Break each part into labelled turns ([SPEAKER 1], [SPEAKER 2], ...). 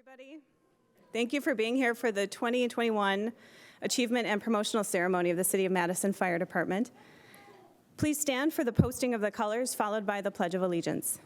[SPEAKER 1] everybody. Thank you for being here for the 2021 Achievement and Promotional Ceremony of the City of Madison Fire Department. Please stand for the posting of the colors, followed by the Pledge of Allegiance.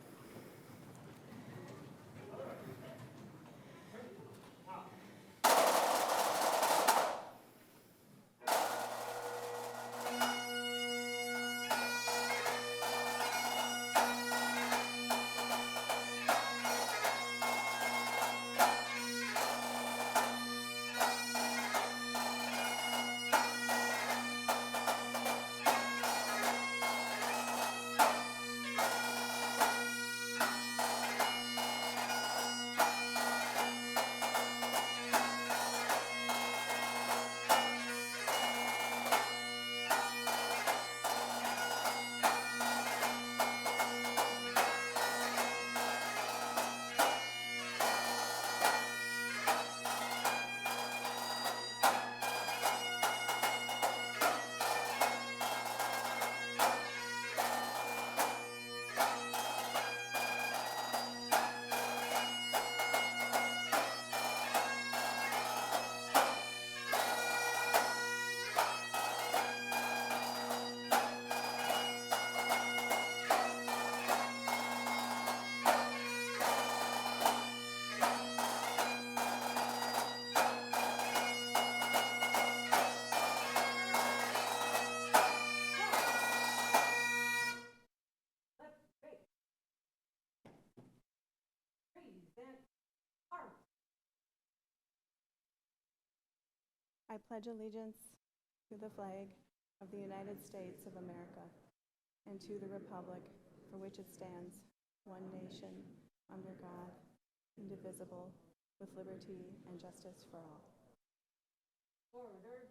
[SPEAKER 1] I pledge allegiance to the flag of the United States of America and to the republic for which it stands, one nation, under God, indivisible, with liberty and justice for all. Order.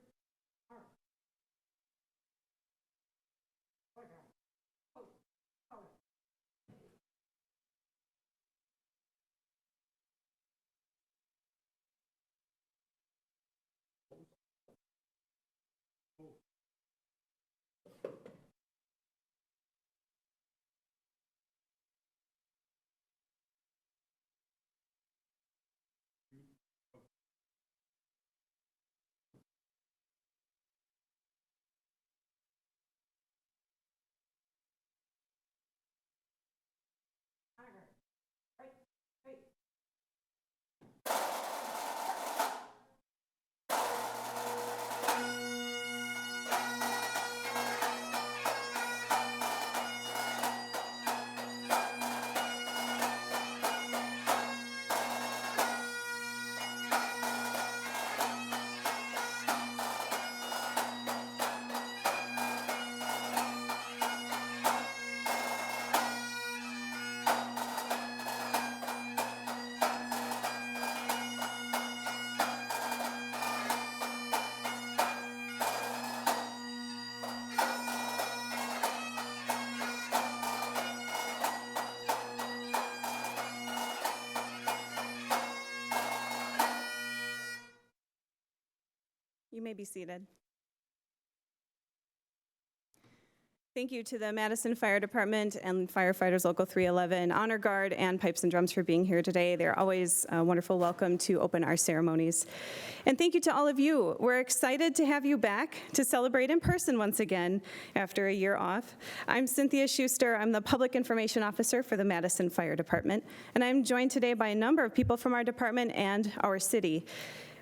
[SPEAKER 1] You may be seated. Thank you to the Madison Fire Department and Firefighters Local 311, Honor Guard, and Pipes and Drums for being here today. They're always a wonderful welcome to open our ceremonies. And thank you to all of you. We're excited to have you back to celebrate in person once again after a year off. I'm Cynthia Schuster. I'm the Public Information Officer for the Madison Fire Department, and I'm joined today by a number of people from our department and our city.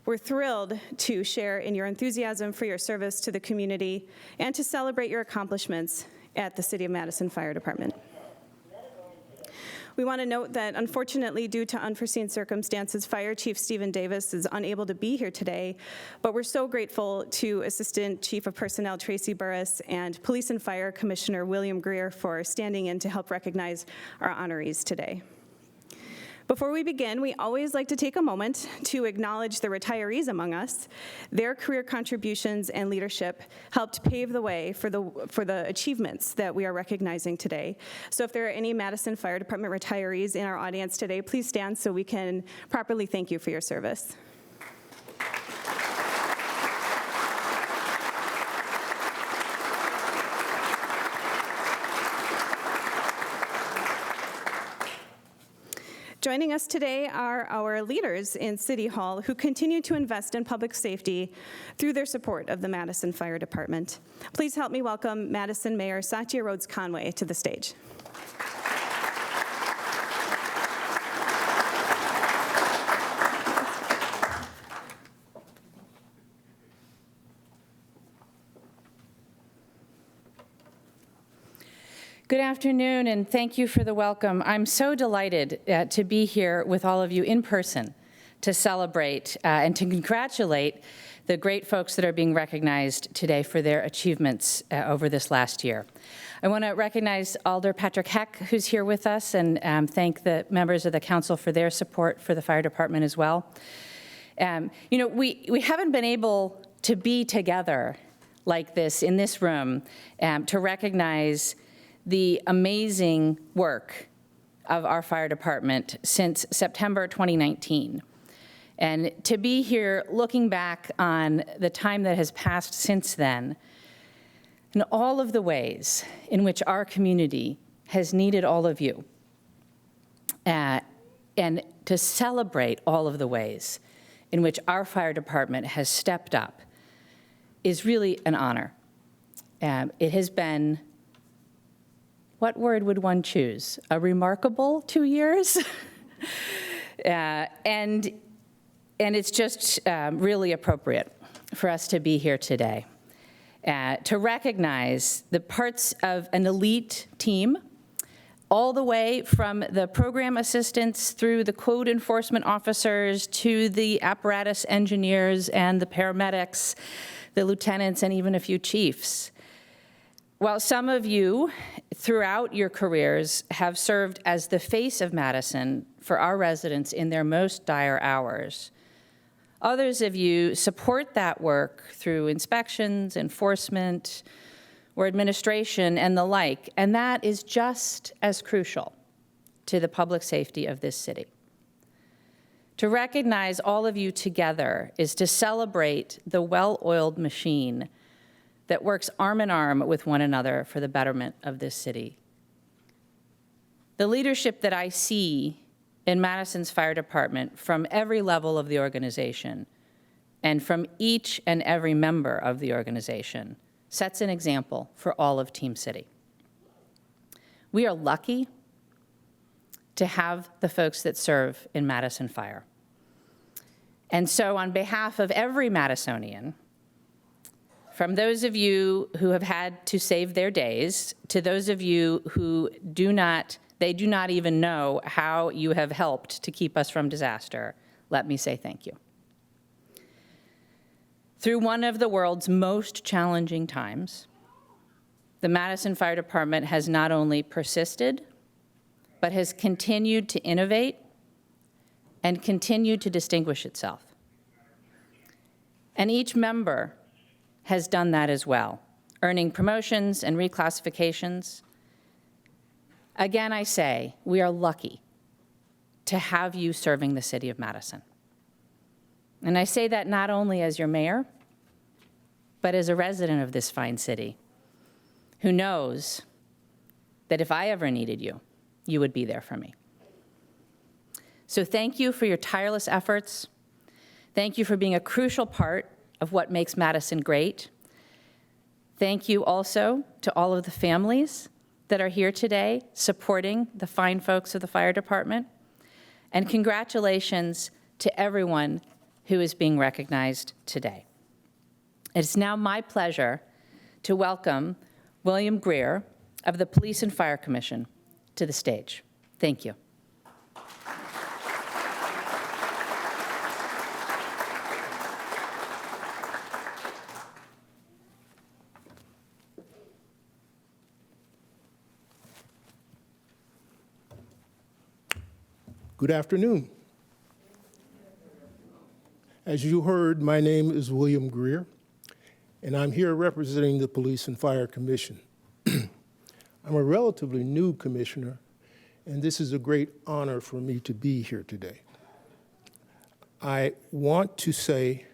[SPEAKER 1] We're thrilled to share in your enthusiasm for your service to the community and to celebrate your accomplishments at the City of Madison Fire Department. We want to note that, unfortunately, due to unforeseen circumstances, Fire Chief Stephen Davis is unable to be here today, but we're so grateful to Assistant Chief of Personnel Tracy Burris and Police and Fire Commissioner William Greer for standing in to help recognize our honorees today. Before we begin, we always like to take a moment to acknowledge the retirees among us. Their career contributions and leadership helped pave the way for the achievements that we are recognizing today. So if there are any Madison Fire Department retirees in our audience today, please stand so we can properly thank you for your service. Joining us today are our leaders in City Hall who continue to invest in public safety through their support of the Madison Fire Department. Please help me welcome Madison Mayor Satya Rhodes Conway to the stage.
[SPEAKER 2] Good afternoon, and thank you for the welcome. I'm so delighted to be here with all of you in person to celebrate and to congratulate the great folks that are being recognized today for their achievements over this last year. I want to recognize Alder Patrick Heck, who's here with us, and thank the members of the council for their support for the fire department as well. We haven't been able to be together like this in this room to recognize the amazing work of our fire department since September 2019. And to be here looking back on the time that has passed since then, and all of the ways in which our community has needed all of you, and to celebrate all of the ways in which our fire department has stepped up is really an honor. It has been, what word would one choose? A remarkable 2 years? And it's just really appropriate for us to be here today to recognize the parts of an elite team, all the way from the program assistants through the code enforcement officers to the apparatus engineers and the paramedics, the lieutenants, and even a few chiefs. While some of you throughout your careers have served as the face of Madison for our residents in their most dire hours, others of you support that work through inspections, enforcement, or administration and the like, and that is just as crucial to the public safety of this city. To recognize all of you together is to celebrate the well-oiled machine that works arm in arm with one another for the betterment of this city. The leadership that I see in Madison's fire department from every level of the organization and from each and every member of the organization sets an example for all of Team City. We are lucky to have the folks that serve in Madison Fire. And so on behalf of every Madisonian, from those of you who have had to save their days, to those of you who do not even know how you have helped to keep us from disaster, let me say thank you. Through one of the world's most challenging times, the Madison Fire Department has not only persisted, but has continued to innovate and continued to distinguish itself. And each member has done that as well, earning promotions and reclassifications. Again, I say, we are lucky to have you serving the city of Madison. And I say that not only as your mayor, but as a resident of this fine city who knows that if I ever needed you, you would be there for me. So thank you for your tireless efforts. Thank you for being a crucial part of what makes Madison great. Thank you also to all of the families that are here today supporting the fine folks of the fire department. And congratulations to everyone who is being recognized today. It's now my pleasure to welcome William Greer of the Police and Fire Commission to the stage. Thank you.
[SPEAKER 3] Good afternoon. As you heard, my name is William Greer, and I'm here representing the Police and Fire Commission. I'm a relatively new commissioner, and this is a great honor for me to be here today. I want to say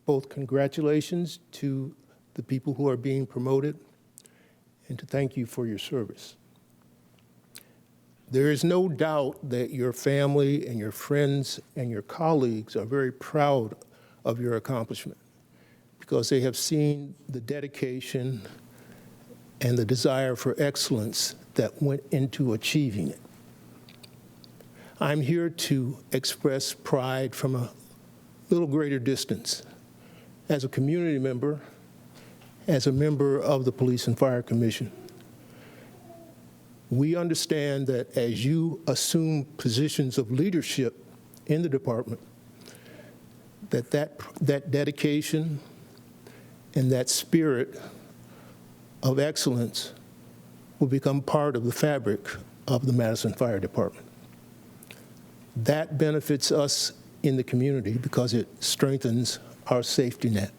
[SPEAKER 3] both congratulations to the people who are being promoted and to thank you for your service. There is no doubt that your family and your friends and your colleagues are very proud of your accomplishment because they have seen the dedication and the desire for excellence that went into achieving it. I'm here to express pride from a little greater distance. As a community member, as a member of the Police and Fire Commission, we understand that as you assume positions of leadership in the department, that dedication and that spirit of excellence will become part of the fabric of the Madison Fire Department. That benefits us in the community because it strengthens our safety net.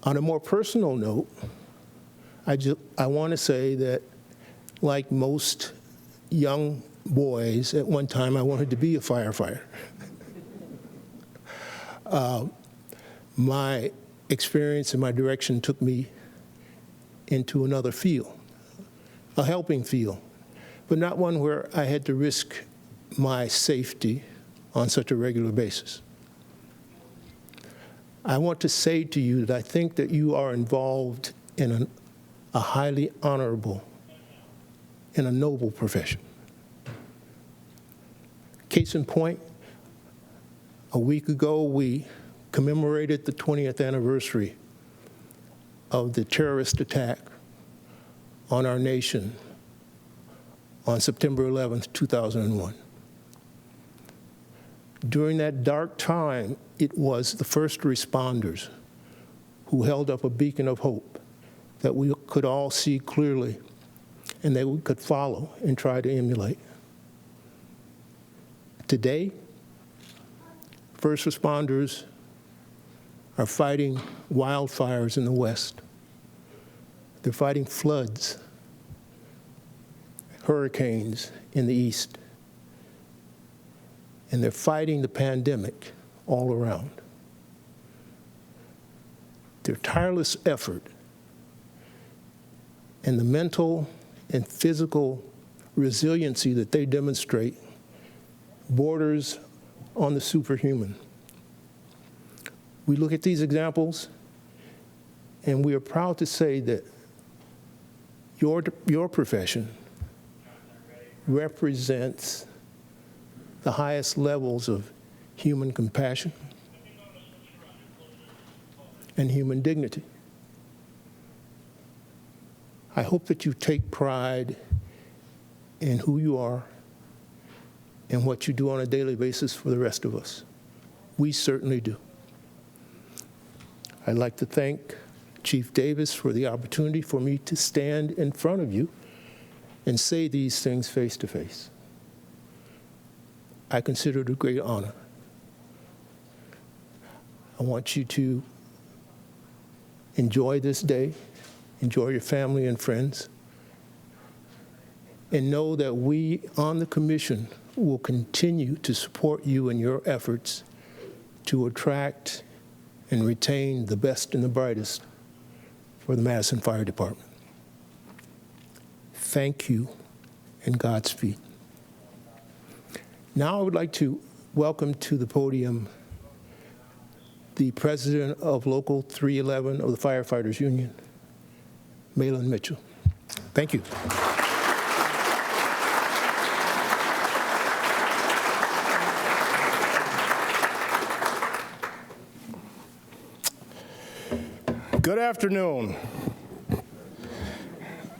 [SPEAKER 3] On a more personal note, I want to say that, like most young boys, at one time I wanted to be a firefighter. My experience and my direction took me into another field, a helping field, but not one where I had to risk my safety on such a regular basis. I want to say to you that I think that you are involved in a highly honorable and a noble profession. Case in point, a week ago we commemorated the 20th anniversary of the terrorist attack on our nation on September 11th, 2001. During that dark time, it was the first responders who held up a beacon of hope that we could all see clearly and that we could follow and try to emulate. Today, first responders are fighting wildfires in the West. They're fighting floods, hurricanes in the East. And they're fighting the pandemic all around. Their tireless effort and the mental and physical resiliency that they demonstrate borders on the superhuman. We look at these examples and we are proud to say that your profession represents the highest levels of human compassion and human dignity. I hope that you take pride in who you are and what you do on a daily basis for the rest of us. We certainly do. I'd like to thank Chief Davis for the opportunity for me to stand in front of you and say these things face to face. I consider it a great honor. I want you to enjoy this day, enjoy your family and friends, and know that we on the commission will continue to support you in your efforts to attract and retain the best and the brightest for the Madison Fire Department. Thank you, and Godspeed. Now I would like to welcome to the podium the president of Local 311 of the Firefighters Union, Malin Mitchell. Thank you.
[SPEAKER 4] Good afternoon.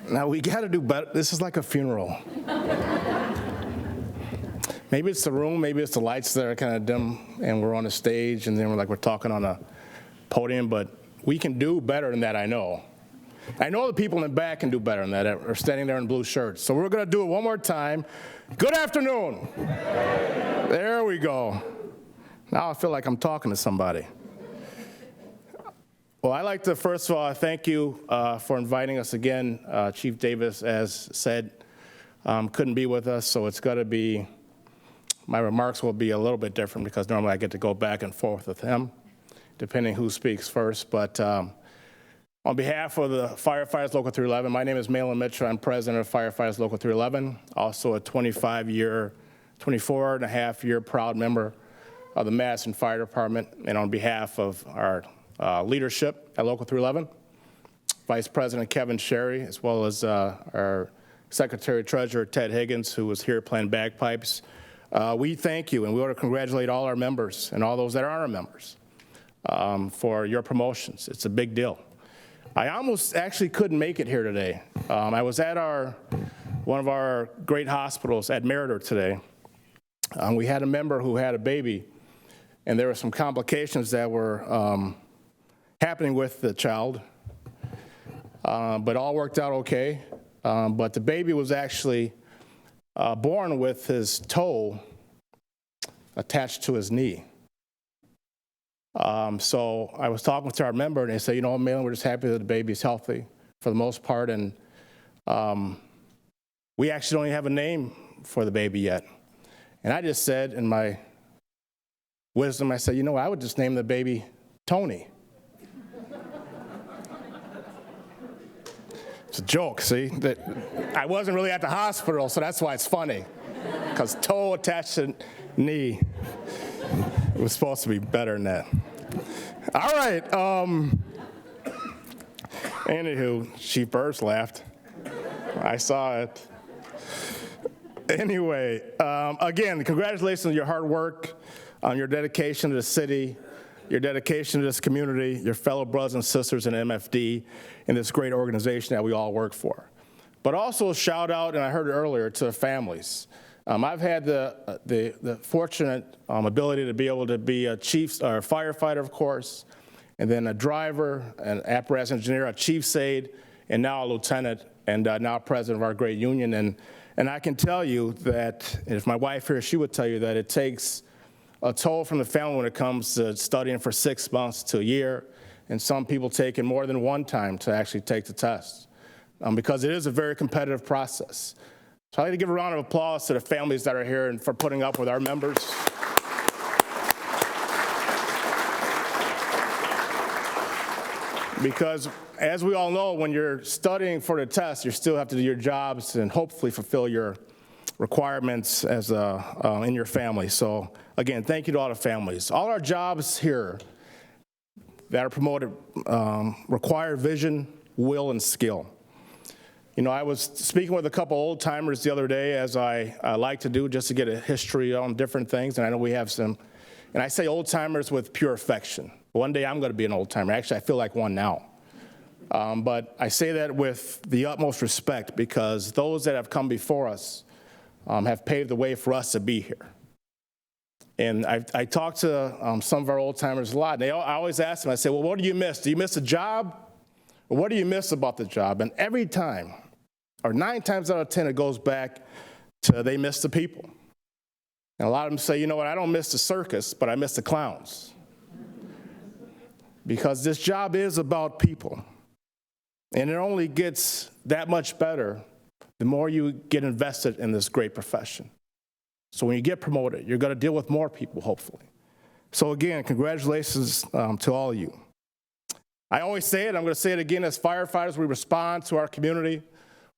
[SPEAKER 4] Now we got to do better. This is like a funeral. Maybe it's the room, maybe it's the lights that are kind of dim and we're on the stage and then we're talking on a podium, but we can do better than that, I know. I know the people in the back can do better than that, are standing there in blue shirts. So we're going to do it one more time. Good afternoon. There we go. Now I feel like I'm talking to somebody. Well, I'd like to, first of all, thank you for inviting us again. Chief Davis, as said, couldn't be with us, so it's got to be, my remarks will be a little bit different because normally I get to go back and forth with him, depending who speaks first. But On behalf of the Firefighters Local 311, my name is Malin Mitchell. I'm president of Firefighters Local 311, also a 24 and a half year proud member of the Madison Fire Department. And on behalf of our leadership at Local 311, Vice President Kevin Sherry, as well as our Secretary Treasurer Ted Higgins, who was here playing bagpipes, we thank you, and we want to congratulate all our members and all those that aren't our members for your promotions. It's a big deal. I almost actually couldn't make it here today. I was at one of our great hospitals at Meritor today. We had a member who had a baby, and there were some complications that were happening with the child, but all worked out okay. But the baby was actually born with his toe attached to his knee. So I was talking to our member, and they said, you know, Malin, we're just happy that the baby's healthy for the most part, and we actually don't even have a name for the baby yet. And I just said, in my wisdom, I said, you know what, I would just name the baby Tony. It's a joke, see? That I wasn't really at the hospital, so that's why it's funny, because toe attached to knee. It was supposed to be better than that. All right. Anywho, Chief Burris laughed. I saw it. Anyway, again, congratulations on your hard work, on your dedication to the city, your dedication to this community, your fellow brothers and sisters in MFD, and this great organization that we all work for. But also a shout out, and I heard it earlier, to the families. I've had the fortunate ability to be able to be a firefighter, of course, and then a driver, an apparatus engineer, a chief's aide, and now a lieutenant, and now president of our great union. And I can tell you that, if my wife here, she would tell you that it takes a toll from the family when it comes to studying for 6 months to a year, and some people taking more than one time to actually take the test, because it is a very competitive process. So I'd like to give a round of applause to the families that are here and for putting up with our members. Because as we all know, when you're studying for the test, you still have to do your jobs and hopefully fulfill your requirements as in your family. So again, thank you to all the families. All our jobs here that are promoted require vision, will, and skill. You know, I was speaking with a couple old timers the other day, as I like to do, just to get a history on different things, and I know we have some, and I say old timers with pure affection. One day I'm going to be an old timer. Actually, I feel like one now. But I say that with the utmost respect, because those that have come before us have paved the way for us to be here. And I talk to some of our old timers a lot, and I always ask them, I say, well, what do you miss? Do you miss a job? Or what do you miss about the job? And every time, or 9 times out of 10, it goes back to they miss the people. And a lot of them say, you know what, I don't miss the circus, but I miss the clowns. Because this job is about people. And it only gets that much better the more you get invested in this great profession. So when you get promoted, you're going to deal with more people, hopefully. So again, congratulations to all of you. I always say it, I'm going to say it again, as firefighters, we respond to our community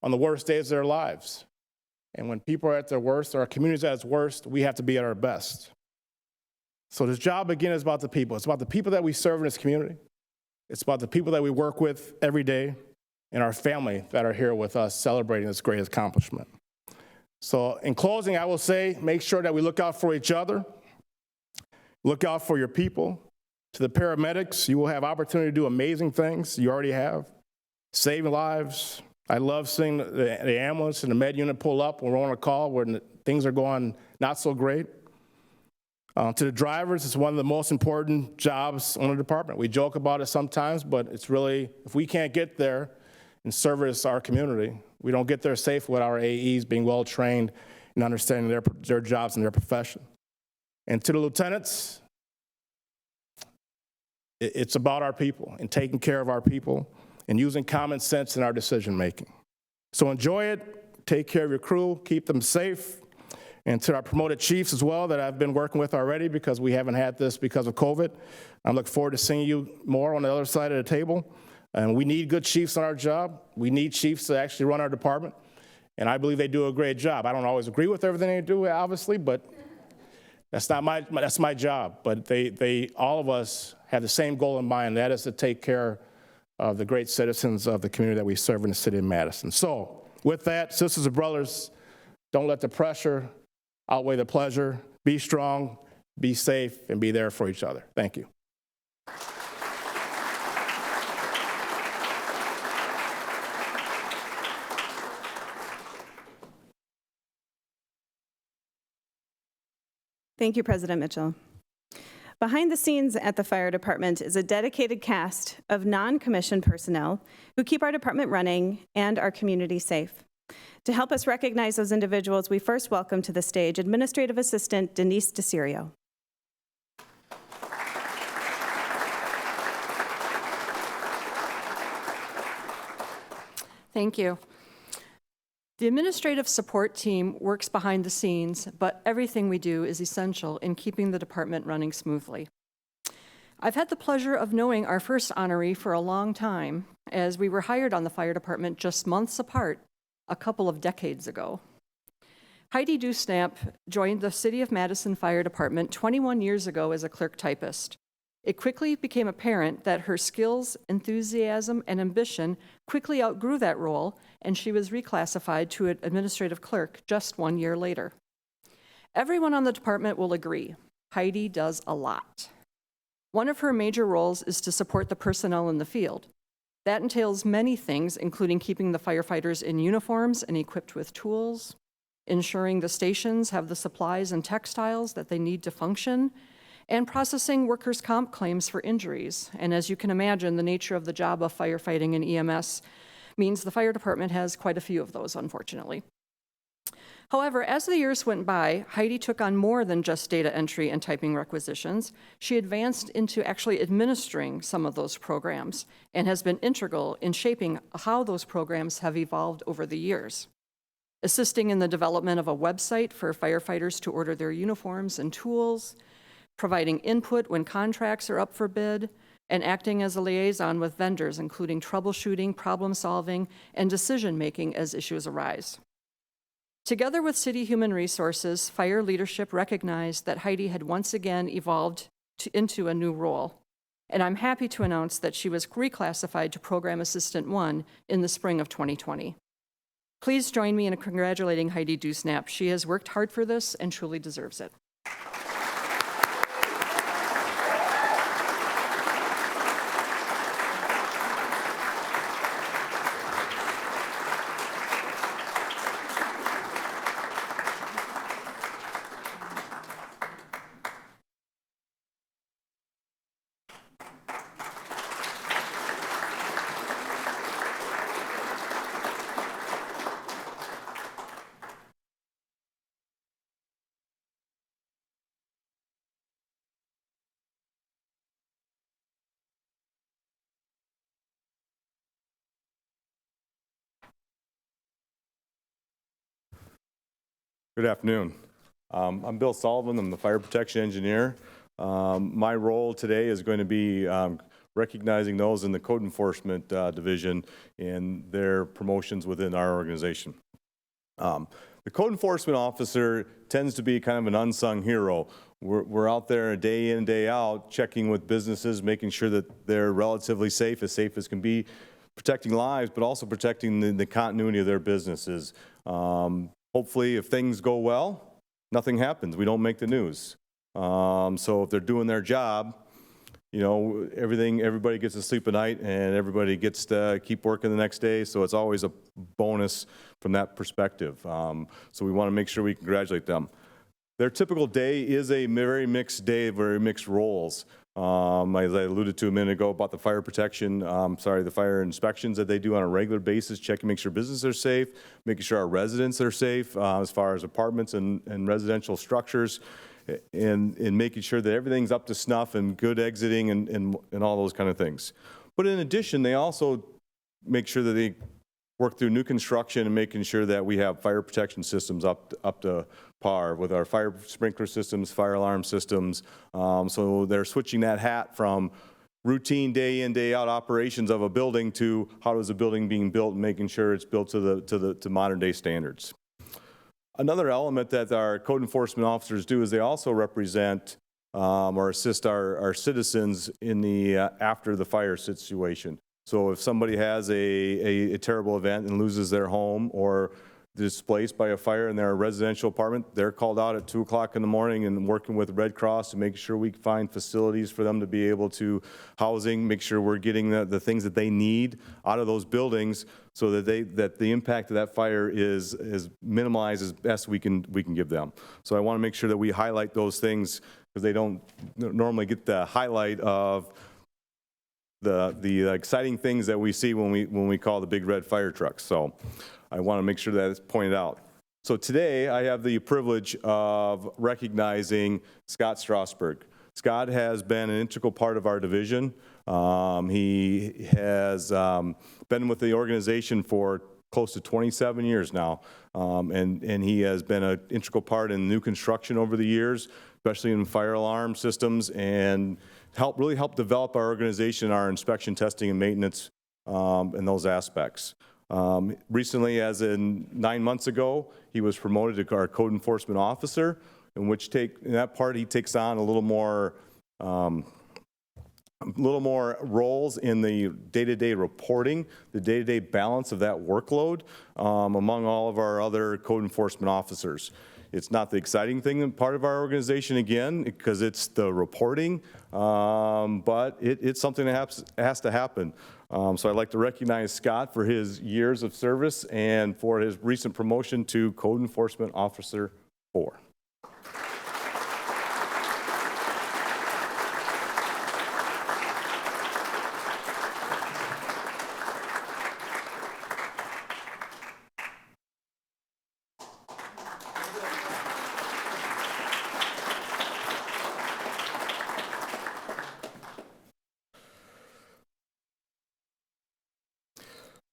[SPEAKER 4] on the worst days of their lives. And when people are at their worst, or our community's at its worst, we have to be at our best. So this job, again, is about the people. It's about the people that we serve in this community. It's about the people that we work with every day, and our family that are here with us celebrating this great accomplishment. So in closing, I will say, make sure that we look out for each other, look out for your people. To the paramedics, you will have opportunity to do amazing things. You already have. Saving lives. I love seeing the ambulance and the med unit pull up when we're on a call where things are going not so great. To the drivers, it's one of the most important jobs on the department. We joke about it sometimes, but it's really, if we can't get there and service our community, we don't get there safe without our AEs being well-trained and understanding their jobs and their profession. And to the lieutenants, it's about our people and taking care of our people and using common sense in our decision-making. So enjoy it, take care of your crew, keep them safe. And to our promoted chiefs as well that I've been working with already, because we haven't had this because of COVID, I look forward to seeing you more on the other side of the table. And we need good chiefs on our job. We need chiefs to actually run our department. And I believe they do a great job. I don't always agree with everything they do, obviously, but that's my job. But they all of us have the same goal in mind, and that is to take care of the great citizens of the community that we serve in the city of Madison. So with that, sisters and brothers, don't let the pressure outweigh the pleasure. Be strong, be safe, and be there for each other. Thank you.
[SPEAKER 1] Thank you, President Mitchell. Behind the scenes at the fire department is a dedicated cast of non-commissioned personnel who keep our department running and our community safe. To help us recognize those individuals, we first welcome to the stage Administrative Assistant Denise DeCirio.
[SPEAKER 5] Thank you. The administrative support team works behind the scenes, but everything we do is essential in keeping the department running smoothly. I've had the pleasure of knowing our first honoree for a long time, as we were hired on the fire department just months apart a couple of decades ago. Heidi Dusnap joined the City of Madison Fire Department 21 years ago as a clerk typist. It quickly became apparent that her skills, enthusiasm, and ambition quickly outgrew that role, and she was reclassified to an administrative clerk just 1 year later. Everyone on the department will agree, Heidi does a lot. One of her major roles is to support the personnel in the field. That entails many things, including keeping the firefighters in uniforms and equipped with tools, ensuring the stations have the supplies and textiles that they need to function, and processing workers' comp claims for injuries. And as you can imagine, the nature of the job of firefighting and EMS means the fire department has quite a few of those, unfortunately. However, as the years went by, Heidi took on more than just data entry and typing requisitions. She advanced into actually administering some of those programs and has been integral in shaping how those programs have evolved over the years, assisting in the development of a website for firefighters to order their uniforms and tools, providing input when contracts are up for bid, and acting as a liaison with vendors, including troubleshooting, problem solving, and decision-making as issues arise. Together with City Human Resources, fire leadership recognized that Heidi had once again evolved into a new role, and I'm happy to announce that she was reclassified to Program Assistant 1 in the spring of 2020. Please join me in congratulating Heidi Dusnap. She has worked hard for this and truly deserves it.
[SPEAKER 6] Good afternoon. I'm Bill Sullivan. I'm the fire protection engineer. My role today is going to be recognizing those in the code enforcement division and their promotions within our organization. The code enforcement officer tends to be kind of an unsung hero. We're out there day in and day out checking with businesses, making sure that they're relatively safe as can be, protecting lives, but also protecting the continuity of their businesses. Hopefully, if things go well, nothing happens. We don't make the news. So if they're doing their job, you know, everybody gets to sleep at night and everybody gets to keep working the next day. So it's always a bonus from that perspective. So we want to make sure we congratulate them. Their typical day is a very mixed day, very mixed roles. As I alluded to a minute ago about the fire protection, the fire inspections that they do on a regular basis, checking, make sure businesses are safe, making sure our residents are safe as far as apartments and residential structures, and making sure that everything's up to snuff and good exiting and all those kind of things. But in addition, they also make sure that they work through new construction and making sure that we have fire protection systems up to par with our fire sprinkler systems, fire alarm systems. So they're switching that hat from routine day in, day out operations of a building to how is a building being built and making sure it's built to modern day standards. Another element that our code enforcement officers do is they also represent or assist our citizens in the after the fire situation. So if somebody has a terrible event and loses their home or displaced by a fire in their residential apartment, they're called out at 2 o'clock in the morning and working with Red Cross to make sure we find facilities for them to be able to housing, make sure we're getting the things that they need out of those buildings so that the impact of that fire is minimized as best we can give them. So I want to make sure that we highlight those things because they don't normally get the highlight of the exciting things that we see when we call the big red fire trucks. So I want to make sure that it's pointed out. So today I have the privilege of recognizing Scott Strasberg. Scott has been an integral part of our division. He has been with the organization for close to 27 years now, and he has been an integral part in new construction over the years, especially in fire alarm systems, and really help develop our organization, our inspection, testing, and maintenance in those aspects. Recently, as in 9 months ago, he was promoted to our code enforcement officer, in that part he takes on a little more roles in the day-to-day reporting, the day-to-day balance of that workload among all of our other code enforcement officers. It's not the exciting thing part of our organization, again, because it's the reporting, but it's something that has to happen. So I'd like to recognize Scott for his years of service and for his recent promotion to Code Enforcement Officer 4.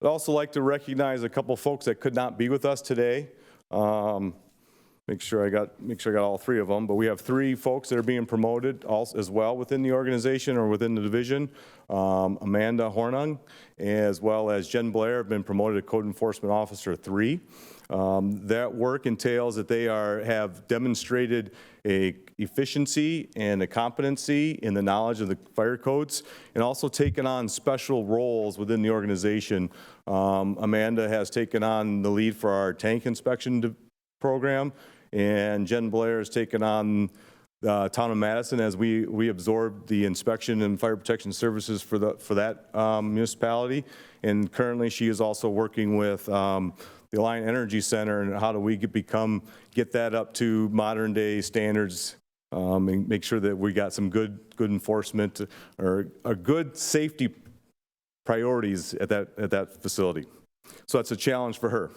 [SPEAKER 6] I'd also like to recognize a couple folks that could not be with us today. Make sure I got all three of them, but we have 3 folks that are being promoted as well within the organization or within the division. Amanda Hornung, as well as Jen Blair, have been promoted to Code Enforcement Officer 3. That work entails that they have demonstrated a efficiency and a competency in the knowledge of the fire codes, and also taken on special roles within the organization. Amanda has taken on the lead for our tank inspection program, and Jen Blair has taken on the town of Madison as we absorb the inspection and fire protection services for that municipality. And currently she is also working with the Alliant Energy Center and how do we get that up to modern day standards, and make sure that we got some good enforcement or good safety priorities at that facility. So that's a challenge for her.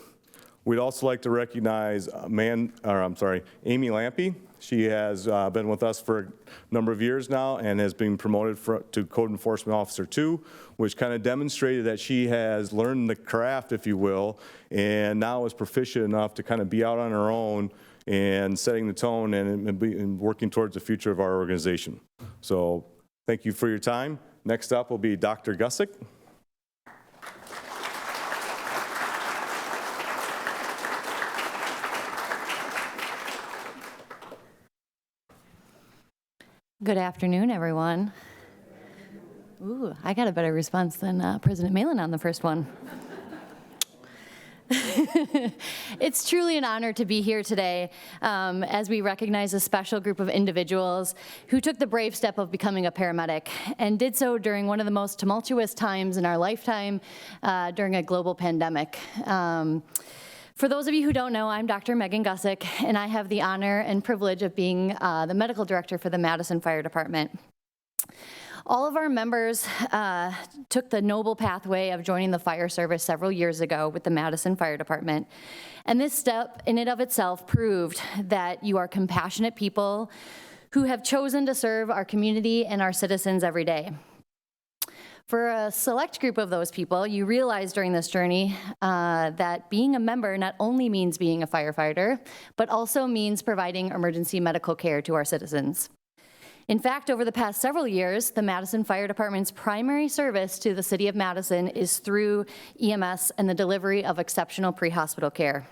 [SPEAKER 6] We'd also like to recognize Amy Lampe. She has been with us for a number of years now and has been promoted to Code Enforcement Officer 2, which kind of demonstrated that she has learned the craft, if you will, and now is proficient enough to kind of be out on her own and setting the tone and working towards the future of our organization. So thank you for your time. Next up will be Dr. Gussick.
[SPEAKER 7] Good afternoon, everyone. Ooh, I got a better response than President Malin on the first one. It's truly an honor to be here today as we recognize a special group of individuals who took the brave step of becoming a paramedic and did so during one of the most tumultuous times in our lifetime during a global pandemic. For those of you who don't know, I'm Dr. Megan Gussick, and I have the honor and privilege of being the medical director for the Madison Fire Department. All of our members took the noble pathway of joining the fire service several years ago with the Madison Fire Department. And this step in and of itself proved that you are compassionate people who have chosen to serve our community and our citizens every day. For a select group of those people, you realize during this journey that being a member not only means being a firefighter, but also means providing emergency medical care to our citizens. In fact, over the past several years, the Madison Fire Department's primary service to the city of Madison is through EMS and the delivery of exceptional pre-hospital care.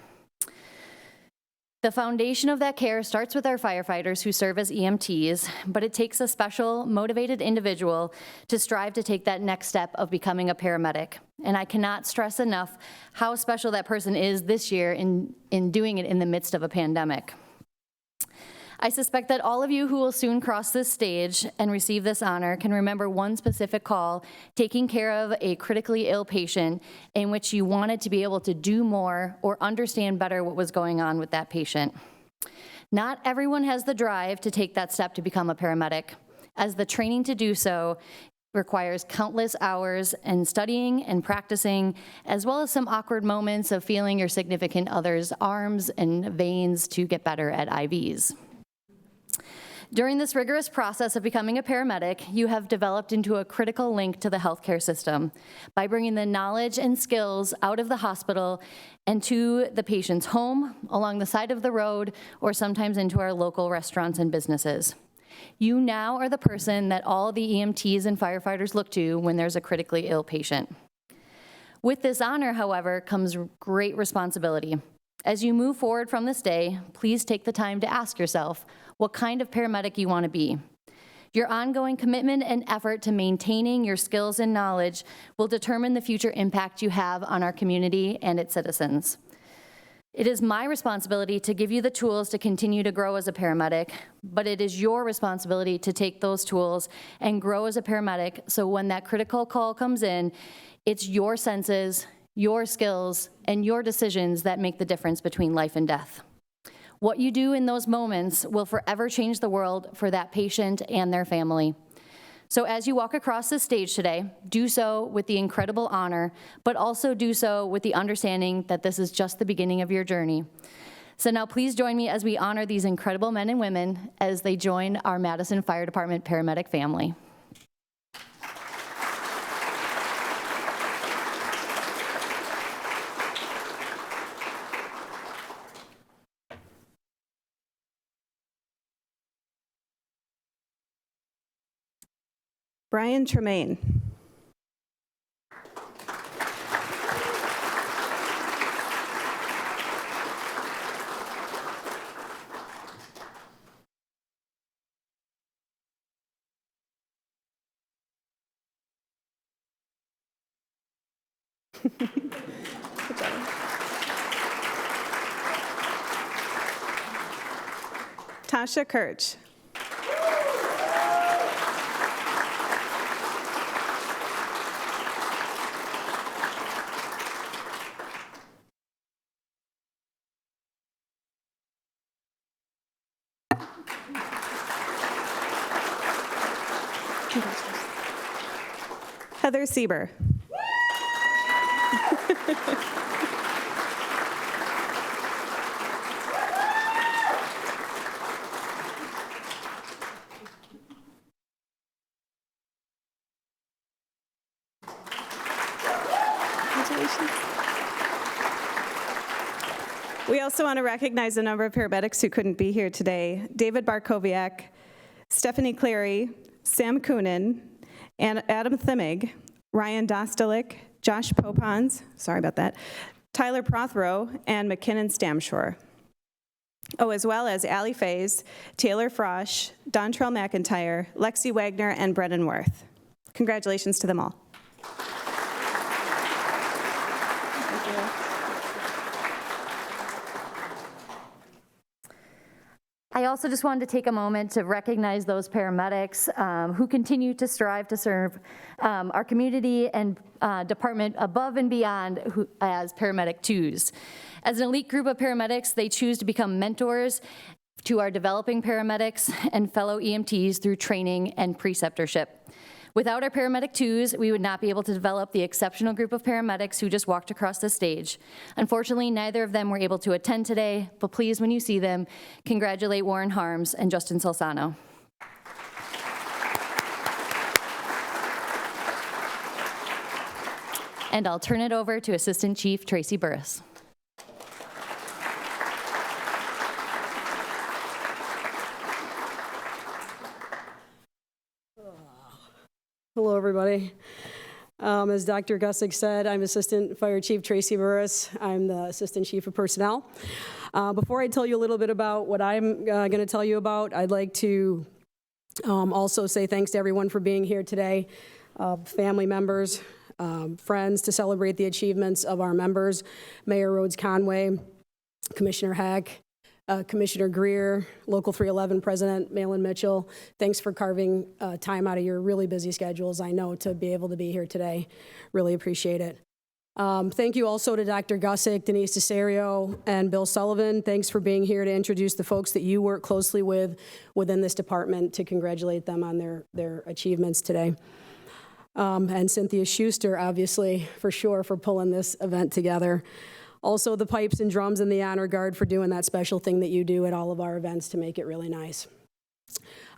[SPEAKER 7] The foundation of that care starts with our firefighters who serve as EMTs, but it takes a special, motivated individual to strive to take that next step of becoming a paramedic. And I cannot stress enough how special that person is this year in doing it in the midst of a pandemic. I suspect that all of you who will soon cross this stage and receive this honor can remember one specific call taking care of a critically ill patient in which you wanted to be able to do more or understand better what was going on with that patient. Not everyone has the drive to take that step to become a paramedic, as the training to do so requires countless hours and studying and practicing, as well as some awkward moments of feeling your significant other's arms and veins to get better at IVs. During this rigorous process of becoming a paramedic, you have developed into a critical link to the healthcare system by bringing the knowledge and skills out of the hospital and to the patient's home, along the side of the road, or sometimes into our local restaurants and businesses. You now are the person that all the EMTs and firefighters look to when there's a critically ill patient. With this honor, however, comes great responsibility. As you move forward from this day, please take the time to ask yourself what kind of paramedic you want to be. Your ongoing commitment and effort to maintaining your skills and knowledge will determine the future impact you have on our community and its citizens. It is my responsibility to give you the tools to continue to grow as a paramedic, but it is your responsibility to take those tools and grow as a paramedic so when that critical call comes in, it's your senses, your skills, and your decisions that make the difference between life and death. What you do in those moments will forever change the world for that patient and their family. So as you walk across this stage today, do so with the incredible honor, but also do so with the understanding that this is just the beginning of your journey. So now please join me as we honor these incredible men and women as they join our Madison Fire Department paramedic family.
[SPEAKER 1] Brian Tremaine. Good job. Tasha Kirch. Heather Sieber. Congratulations. We also want to recognize a number of paramedics who couldn't be here today. David Barkowiak, Stephanie Clary, Sam Coonan, and Adam Thimmig, Ryan Dostalik, Josh Popons, sorry about that, Tyler Prothrow, and McKinnon Stamshore. Oh, as well as Allie Fays, Taylor Frosch, Dontrell McIntyre, Lexi Wagner, and Brennan Worth. Congratulations to them all. Thank you.
[SPEAKER 7] I also just wanted to take a moment to recognize those paramedics who continue to strive to serve our community and department above and beyond as paramedic twos. As an elite group of paramedics, they choose to become mentors to our developing paramedics and fellow EMTs through training and preceptorship. Without our paramedic twos, we would not be able to develop the exceptional group of paramedics who just walked across the stage. Unfortunately, neither of them were able to attend today, but please, when you see them, congratulate Warren Harms and Justin Salsano. And I'll turn it over to Assistant Chief Tracy Burris.
[SPEAKER 8] Hello, everybody. As Dr. Gussick said, I'm Assistant Fire Chief Tracy Burris. I'm the Assistant Chief of Personnel. Before I tell you a little bit about what I'm going to tell you about, I'd like to also say thanks to everyone for being here today, family members, friends, to celebrate the achievements of our members, Mayor Rhodes Conway, Commissioner Heck, Commissioner Greer, Local 311 President Malin Mitchell. Thanks for carving time out of your really busy schedules, I know, to be able to be here today. Really appreciate it. Thank you also to Dr. Gussick, Denise Desario, and Bill Sullivan. Thanks for being here to introduce the folks that you work closely with within this department, to congratulate them on their achievements today. And Cynthia Schuster, obviously, for sure, for pulling this event together. Also, the pipes and drums and the honor guard for doing that special thing that you do at all of our events to make it really nice.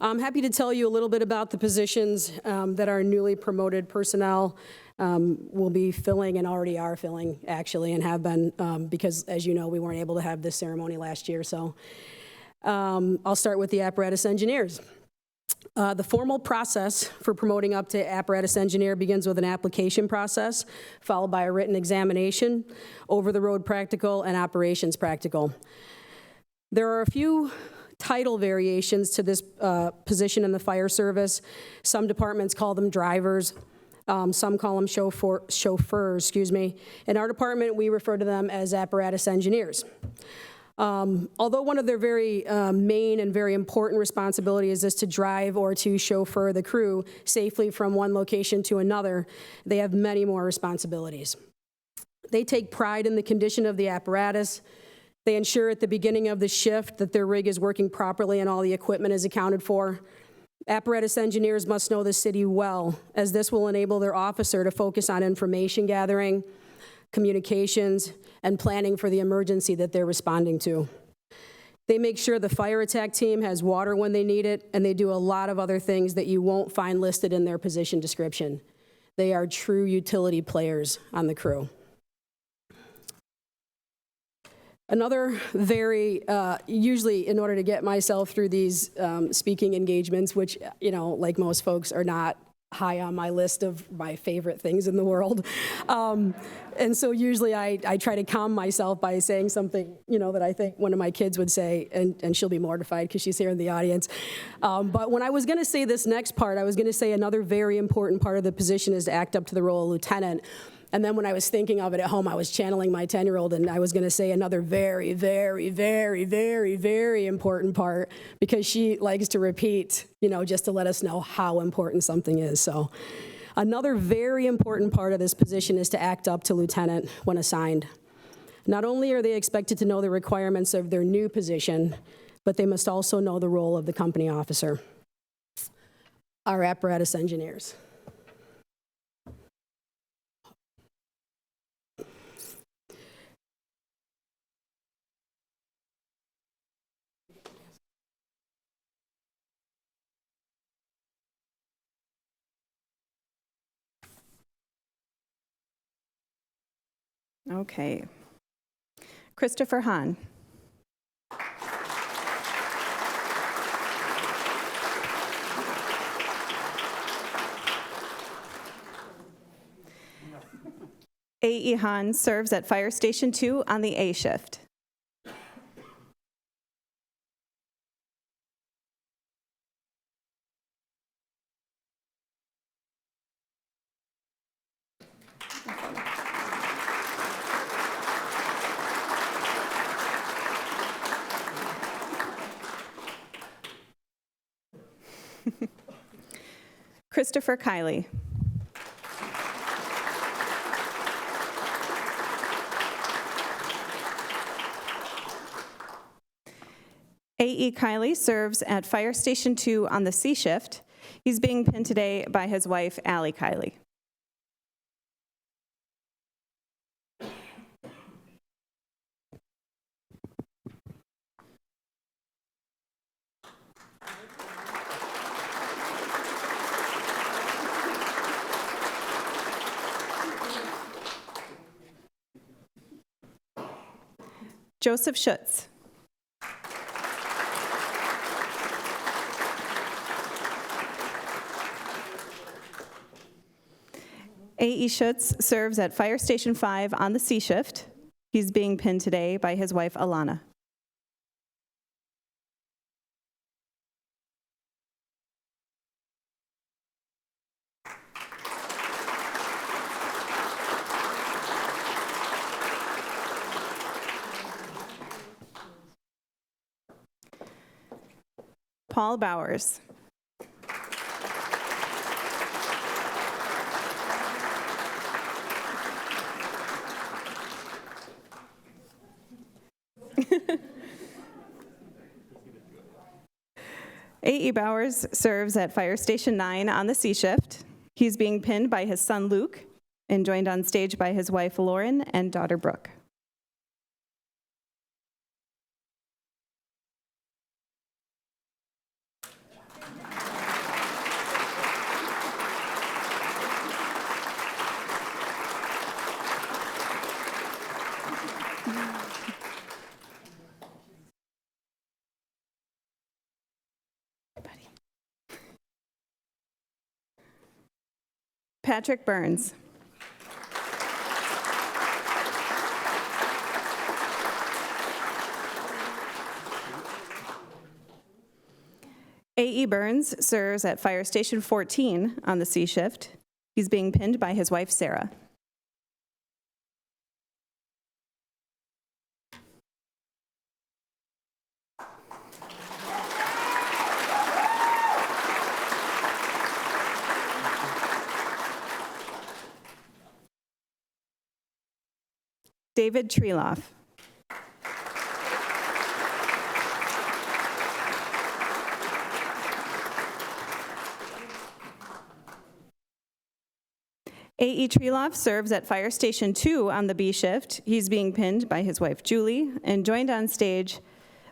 [SPEAKER 8] I'm happy to tell you a little bit about the positions that our newly promoted personnel will be filling, and already are filling, actually, and have been, because, as you know, we weren't able to have this ceremony last year. So I'll start with the Apparatus Engineers. The formal process for promoting up to apparatus engineer begins with an application process, followed by a written examination, over-the-road practical, and operations practical. There are a few title variations to this position in the fire service. Some departments call them drivers. Some call them chauffeurs, In our department, we refer to them as apparatus engineers. Although one of their very main and very important responsibilities is to drive or to chauffeur the crew safely from one location to another, they have many more responsibilities. They take pride in the condition of the apparatus. They ensure at the beginning of the shift that their rig is working properly and all the equipment is accounted for. Apparatus engineers must know the city well, as this will enable their officer to focus on information gathering, communications, and planning for the emergency that they're responding to. They make sure the fire attack team has water when they need it, and they do a lot of other things that you won't find listed in their position description. They are true utility players on the crew. Another very, usually in order to get myself through these speaking engagements, which, you know, like most folks, are not high on my list of my favorite things in the world. And so usually I try to calm myself by saying something, you know, that I think one of my kids would say, and she'll be mortified because she's here in the audience. But when I was going to say this next part, I was going to say another very important part of the position is to act up to the role of lieutenant. And then when I was thinking of it at home, I was channeling my 10-year-old, and I was going to say another very, very, very, very, very important part, because she likes to repeat, you know, just to let us know how important something is. So another very important part of this position is to act up to lieutenant when assigned. Not only are they expected to know the requirements of their new position, but they must also know the role of the company officer. Our apparatus engineers.
[SPEAKER 1] Okay. Christopher Hahn. A.E. Hahn serves at Fire Station 2 on the A shift. Christopher Kiley. A.E. Kiley serves at Fire Station 2 on the C shift. He's being pinned today by his wife, Allie Kiley. Joseph Schutz. A.E. Schutz serves at Fire Station 5 on the C shift. He's being pinned today by his wife, Alana. Paul Bowers. A.E. Bowers serves at Fire Station 9 on the C shift. He's being pinned by his son Luke and joined on stage by his wife Lauren and daughter Brooke. Patrick Burns. A.E. Burns serves at Fire Station 14 on the C shift. He's being pinned by his wife, Sarah. David Treloff. A.E. Treloff serves at Fire Station 2 on the B shift. He's being pinned by his wife, Julie, and joined on stage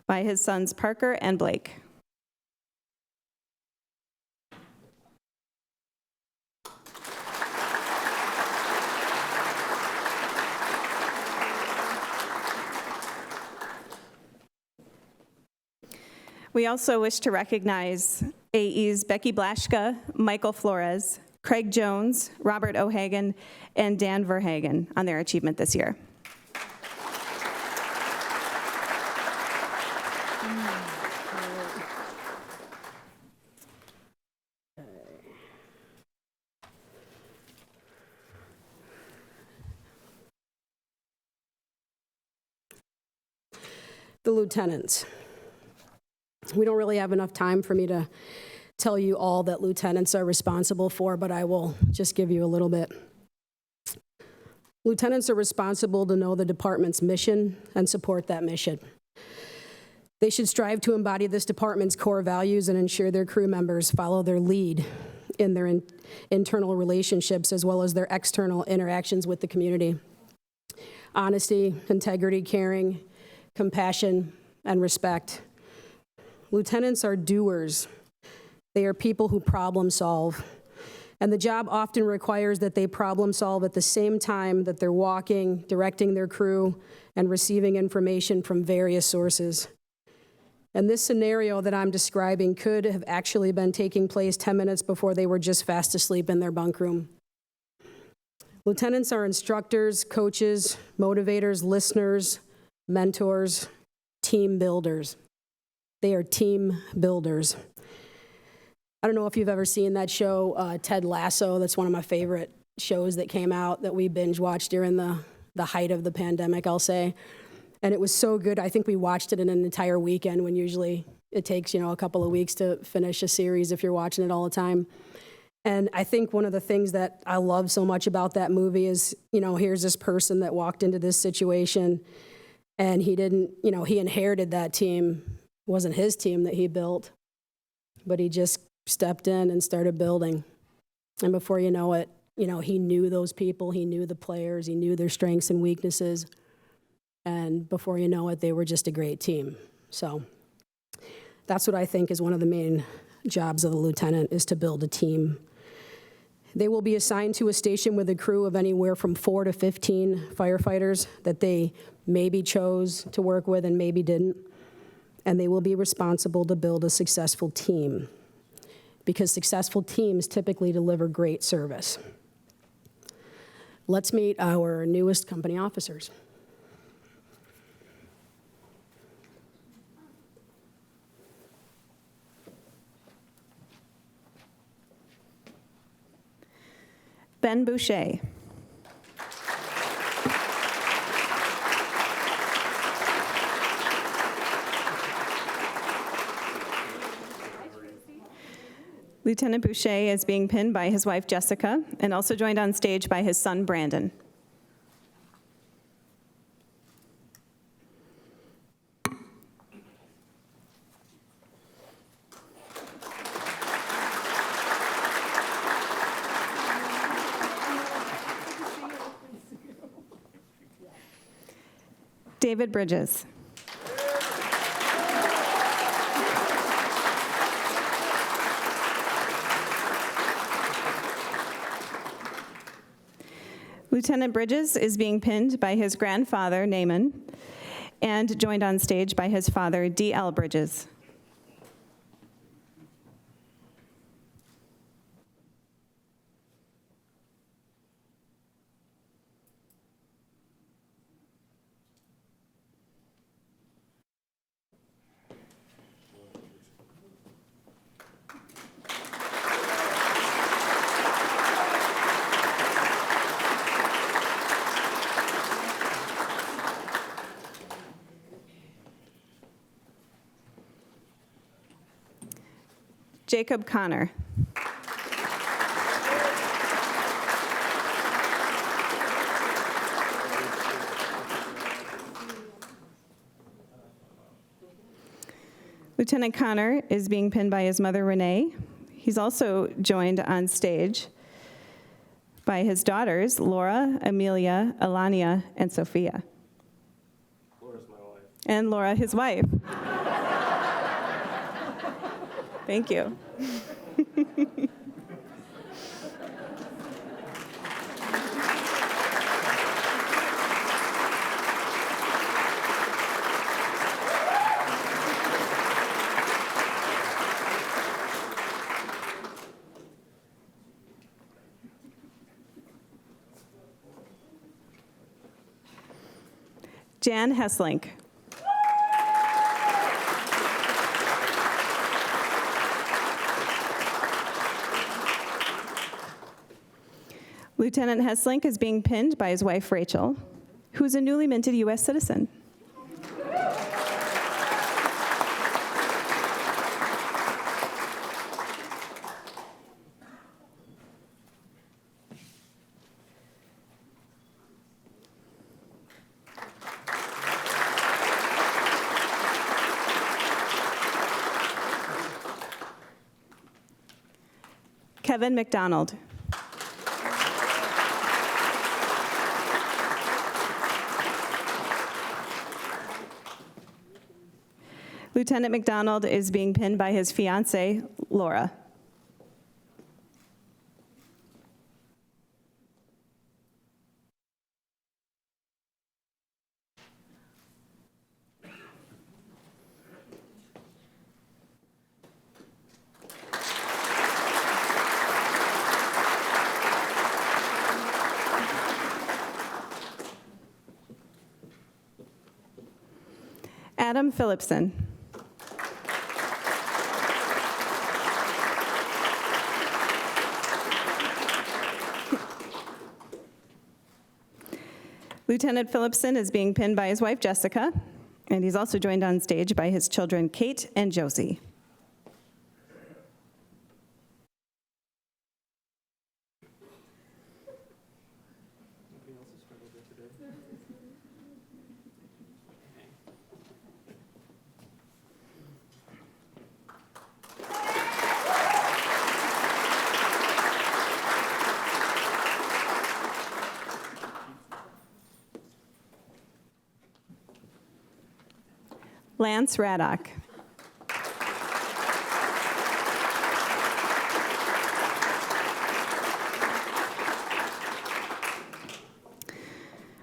[SPEAKER 1] by his sons, Parker and Blake. We also wish to recognize AEs Becky Blaschka, Michael Flores, Craig Jones, Robert O'Hagan, and Dan Verhagen on their achievement this year.
[SPEAKER 8] The lieutenants. We don't really have enough time for me to tell you all that lieutenants are responsible for, but I will just give you a little bit. Lieutenants are responsible to know the department's mission and support that mission. They should strive to embody this department's core values and ensure their crew members follow their lead in their internal relationships as well as their external interactions with the community. Honesty, integrity, caring, compassion, and respect. Lieutenants are doers. They are people who problem solve. And the job often requires that they problem solve at the same time that they're walking, directing their crew, and receiving information from various sources. And this scenario that I'm describing could have actually been taking place 10 minutes before they were just fast asleep in their bunk room. Lieutenants are instructors, coaches, motivators, listeners, mentors, team builders. They are team builders. I don't know if you've ever seen that show, Ted Lasso. That's one of my favorite shows that came out that we binge watched during the height of the pandemic, I'll say. And it was so good. I think we watched it in an entire weekend when usually it takes, a couple of weeks to finish a series if you're watching it all the time. And I think one of the things that I love so much about that movie is, here's this person that walked into this situation and he didn't, he inherited that team. It wasn't his team that he built, but he just stepped in and started building. And before you know it, he knew those people, he knew the players, he knew their strengths and weaknesses. And before you know it, they were just a great team. So that's what I think is one of the main jobs of a lieutenant, is to build a team. They will be assigned to a station with a crew of anywhere from 4 to 15 firefighters that they maybe chose to work with and maybe didn't. And they will be responsible to build a successful team, because successful teams typically deliver great service. Let's meet our newest company officers.
[SPEAKER 1] Ben Boucher. Lieutenant Boucher is being pinned by his wife Jessica and also joined on stage by his son Brandon. David Bridges. Lieutenant Bridges is being pinned by his grandfather, Naaman, and joined on stage by his father, D.L. Bridges. Jacob Connor. Lieutenant Connor is being pinned by his mother, Renee. He's also joined on stage by his daughters, Laura, Amelia, Alania, and Sophia.
[SPEAKER 4] Laura's my wife.
[SPEAKER 1] And Laura, his wife. Thank you. Jan Hesslink. Lieutenant Hesslink is being pinned by his wife, Rachel, who's a newly minted U.S. citizen. Kevin McDonald. Lieutenant McDonald is being pinned by his fiancée, Laura. Adam Phillipson. Lieutenant Phillipson is being pinned by his wife, Jessica, and he's also joined on stage by his children, Kate and Josie. Lance Raddock.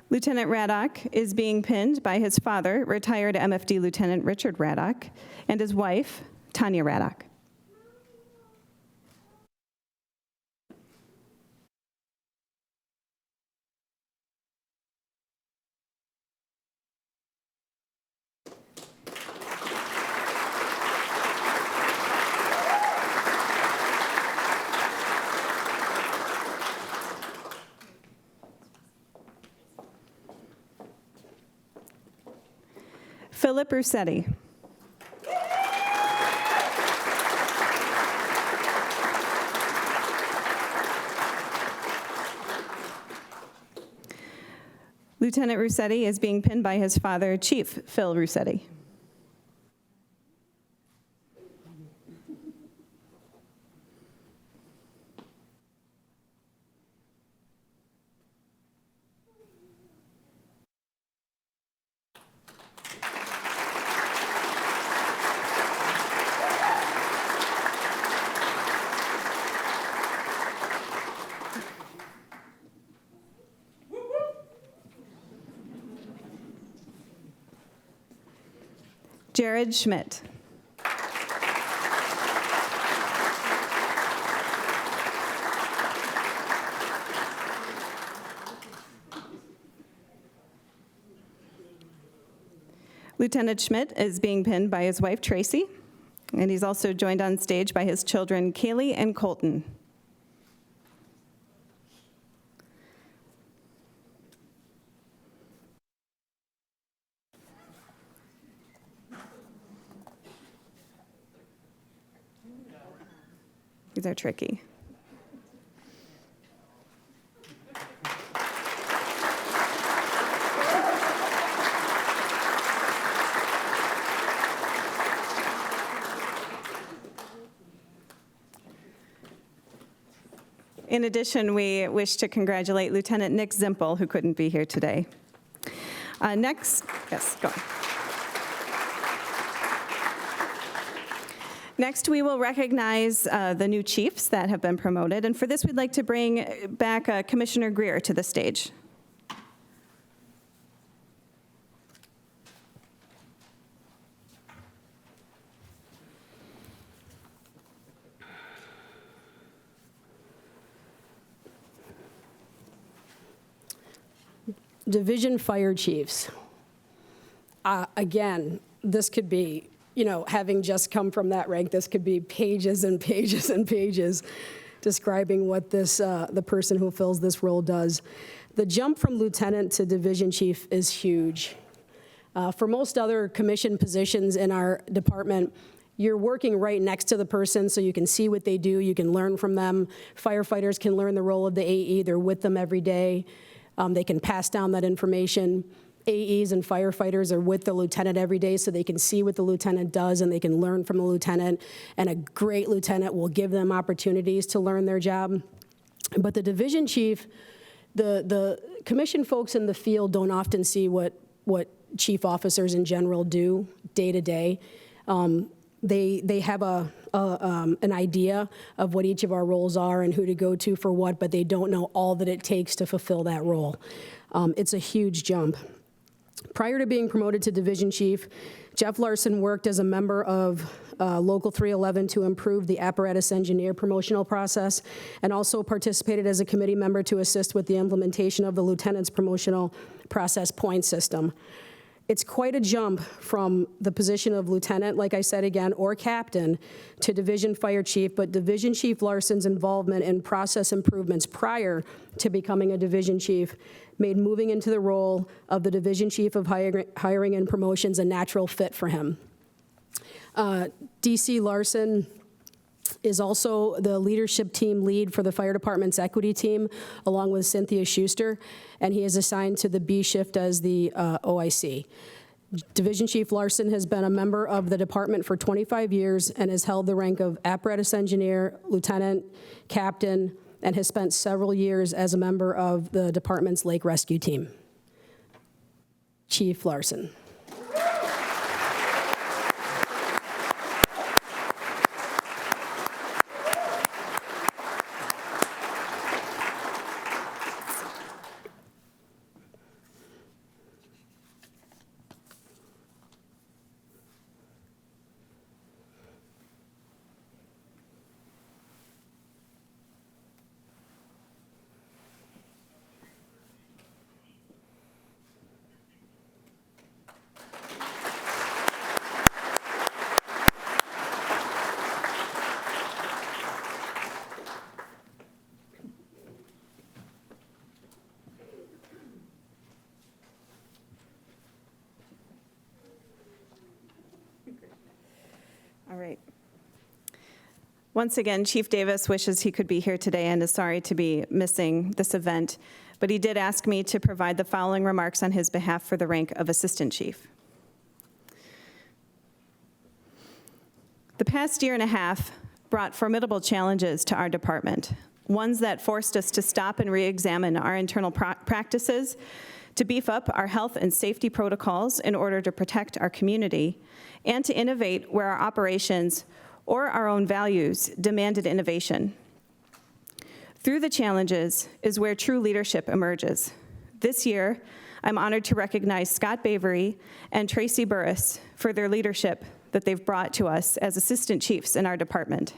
[SPEAKER 1] Lieutenant Raddock is being pinned by his father, retired MFD Lieutenant Richard Raddock, and his wife, Tanya Raddock. Philip Russetti. Lieutenant Russetti is being pinned by his father, Chief Phil Russetti. Jared Schmidt. Lieutenant Schmidt is being pinned by his wife, Tracy, and he's also joined on stage by his children, Kaylee and Colton. These are tricky. In addition, we wish to congratulate Lieutenant Nick Zimpel, who couldn't be here today. Next, yes, go on. Next, we will recognize the new chiefs that have been promoted, and for this, we'd like to bring back Commissioner Greer to the stage.
[SPEAKER 8] Division fire chiefs. Again, this could be, having just come from that rank, this could be pages and pages and pages describing what the person who fills this role does. The jump from lieutenant to division chief is huge. For most other commission positions in our department, you're working right next to the person so you can see what they do, you can learn from them. Firefighters can learn the role of the AE, they're with them every day. They can pass down that information. AEs and firefighters are with the lieutenant every day so they can see what the lieutenant does and they can learn from the lieutenant, and a great lieutenant will give them opportunities to learn their job. But the division chief, the commission folks in the field don't often see what chief officers in general do day to day. They have an idea of what each of our roles are and who to go to for what, but they don't know all that it takes to fulfill that role. It's a huge jump. Prior to being promoted to division chief, Jeff Larson worked as a member of Local 311 to improve the Apparatus Engineer promotional process, and also participated as a committee member to assist with the implementation of the lieutenant's promotional process point system. It's quite a jump from the position of lieutenant, like I said again, or captain, to division fire chief, but Division Chief Larson's involvement in process improvements prior to becoming a division chief made moving into the role of the division chief of hiring and promotions a natural fit for him. DC Larson is also the leadership team lead for the fire department's equity team, along with Cynthia Schuster, and he is assigned to the B shift as the OIC. Division Chief Larson has been a member of the department for 25 years and has held the rank of apparatus engineer, lieutenant, captain, and has spent several years as a member of the department's lake rescue team. Chief Larson.
[SPEAKER 1] All right. Once again, Chief Davis wishes he could be here today and is sorry to be missing this event, but he did ask me to provide the following remarks on his behalf for the rank of Assistant Chief. The past year and a half brought formidable challenges to our department, ones that forced us to stop and re-examine our internal practices, to beef up our health and safety protocols in order to protect our community, and to innovate where our operations or our own values demanded innovation. Through the challenges is where true leadership emerges. This year, I'm honored to recognize Scott Bavery and Tracy Burris for their leadership that they've brought to us as assistant chiefs in our department.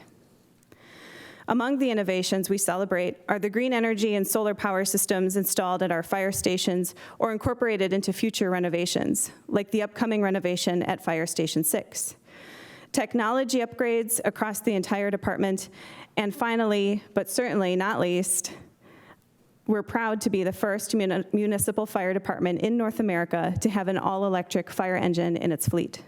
[SPEAKER 1] Among the innovations we celebrate are the green energy and solar power systems installed at our fire stations or incorporated into future renovations, like the upcoming renovation at Fire Station 6. Technology upgrades across the entire department, and finally, but certainly not least, we're proud to be the first municipal fire department in North America to have an all-electric fire engine in its fleet.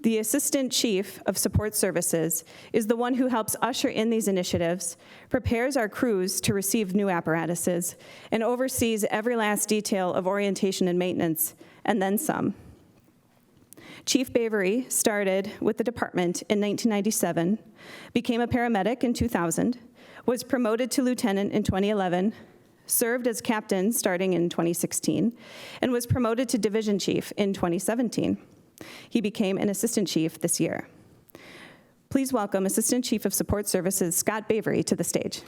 [SPEAKER 1] The Assistant Chief of Support Services is the one who helps usher in these initiatives, prepares our crews to receive new apparatuses, and oversees every last detail of orientation and maintenance, and then some. Chief Bavery started with the department in 1997, became a paramedic in 2000, was promoted to lieutenant in 2011, served as captain starting in 2016, and was promoted to division chief in 2017. He became an assistant chief this year. Please welcome Assistant Chief of Support Services, Scott Bavery, to the stage.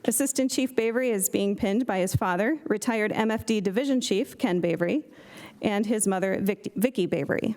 [SPEAKER 1] Assistant Chief Bavery is being pinned by his father, retired MFD Division Chief Ken Bavery, and his mother, Vicki Bavery.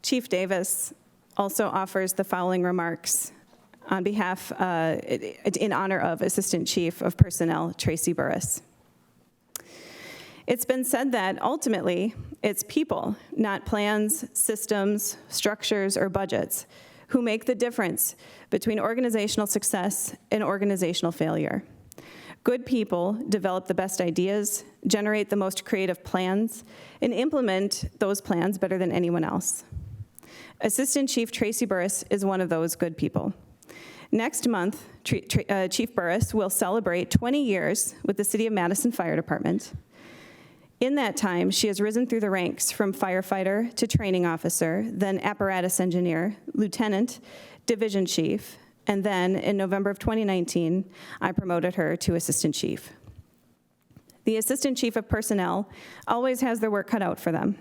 [SPEAKER 1] Chief Davis also offers the following remarks on behalf, in honor of Assistant Chief of Personnel, Tracy Burris. It's been said that ultimately, it's people, not plans, systems, structures, or budgets, who make the difference between organizational success and organizational failure. Good people develop the best ideas, generate the most creative plans, and implement those plans better than anyone else. Assistant Chief Tracy Burris is one of those good people. Next month, Chief Burris will celebrate 20 years with the City of Madison Fire Department. In that time, she has risen through the ranks from firefighter to training officer, then apparatus engineer, lieutenant, division chief, and then in November of 2019, I promoted her to assistant chief. The assistant chief of personnel always has their work cut out for them.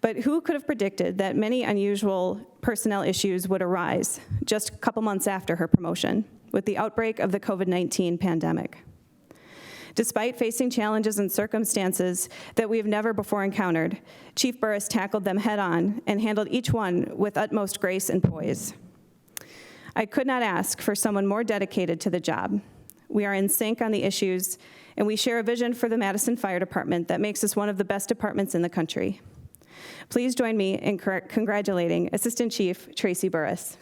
[SPEAKER 1] But who could have predicted that many unusual personnel issues would arise just a couple months after her promotion with the outbreak of the COVID-19 pandemic? Despite facing challenges and circumstances that we have never before encountered, Chief Burris tackled them head-on and handled each one with utmost grace and poise. I could not ask for someone more dedicated to the job. We are in sync on the issues, and we share a vision for the Madison Fire Department that makes us one of the best departments in the country. Please join me in congratulating Assistant Chief Tracy Burris.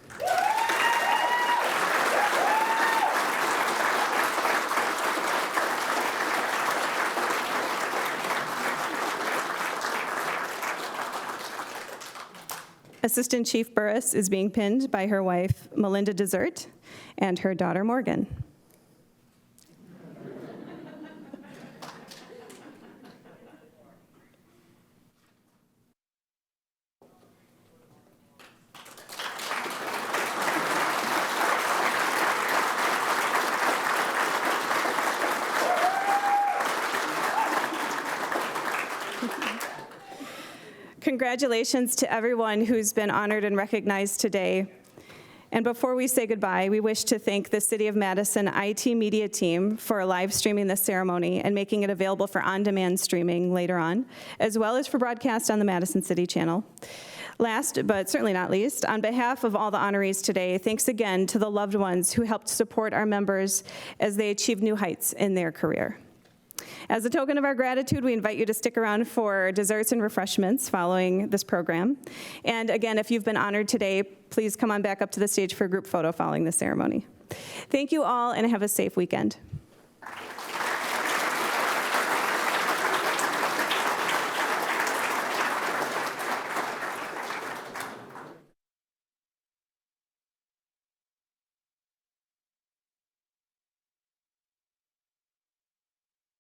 [SPEAKER 1] Assistant Chief Burris is being pinned by her wife, Melinda Desert, and her daughter, Morgan. Congratulations to everyone who's been honored and recognized today. And before we say goodbye, we wish to thank the City of Madison IT media team for live streaming this ceremony and making it available for on-demand streaming later on, as well as for broadcast on the Madison City Channel. Last, but certainly not least, on behalf of all the honorees today, thanks again to the loved ones who helped support our members as they achieve new heights in their career. As a token of our gratitude, we invite you to stick around for desserts and refreshments following this program. And again, if you've been honored today, please come on back up to the stage for a group photo following the ceremony. Thank you all, and have a safe weekend.